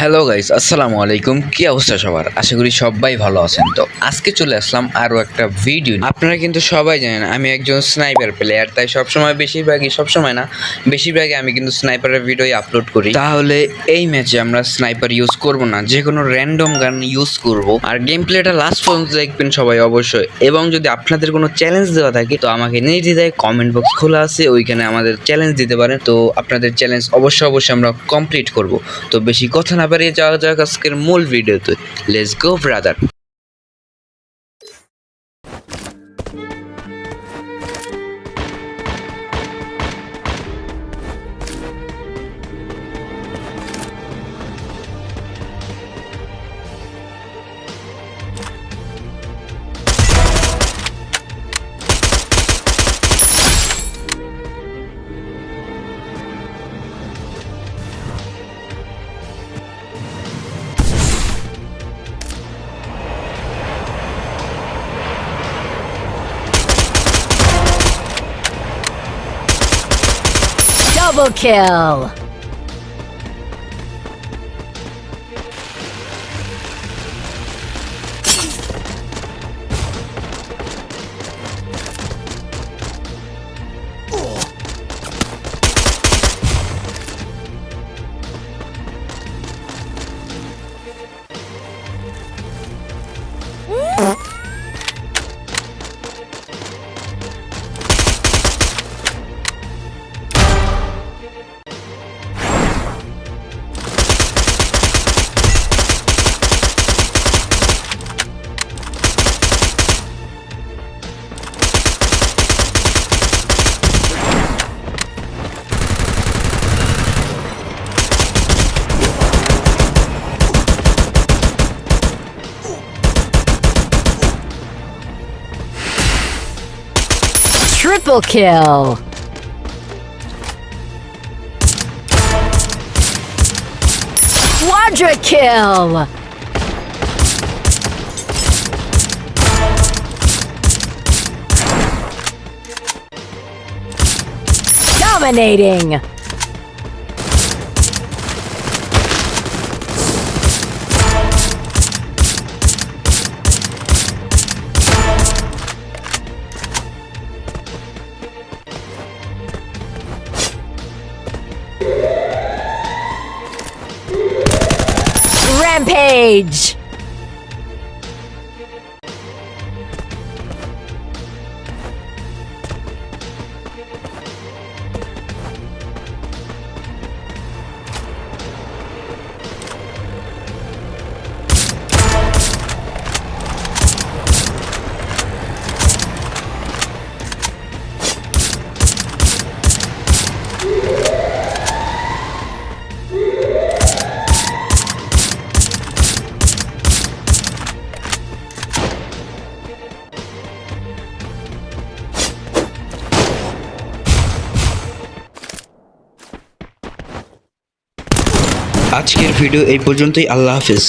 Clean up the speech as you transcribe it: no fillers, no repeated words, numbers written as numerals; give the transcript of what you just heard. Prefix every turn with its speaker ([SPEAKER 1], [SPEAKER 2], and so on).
[SPEAKER 1] Hello guys, আসসালামু আলাইকুম। কি অবস্থা সবার? আশা করি সবাই ভালো আছেন। তো আজকে চলে আসলাম আরও একটা ভিডিও। আপনারা কিন্তু সবাই জানেন আমি একজন স্নাইপার প্লেয়ার, তাই সবসময় না, বেশিরভাগই আমি কিন্তু স্নাইপারের ভিডিওই আপলোড করি। তাহলে এই ম্যাচে আমরা স্নাইপার ইউজ করব না, যে কোনো র্যান্ডম গান ইউজ করব। আর গেম প্লেটা লাস্ট পর্যন্ত দেখবেন সবাই অবশ্যই। এবং যদি আপনাদের কোনো চ্যালেঞ্জ দেওয়া থাকে তো আমাকে নির্দ্বিধায় কমেন্ট বক্স খোলা আছে, ওইখানে আমাদের চ্যালেঞ্জ দিতে পারেন। তো আপনাদের চ্যালেঞ্জ অবশ্যই আমরা কমপ্লিট করব। তো বেশি কথা না বাড়িয়ে যাওয়া যাক আজকের মূল ভিডিওতে। Let's go brother.
[SPEAKER 2] Double kill! Triple kill! Quadra kill! Dominating! Rampage!
[SPEAKER 1] আজকের ভিডিও এই পর্যন্তই। আল্লাহ হাফেজ।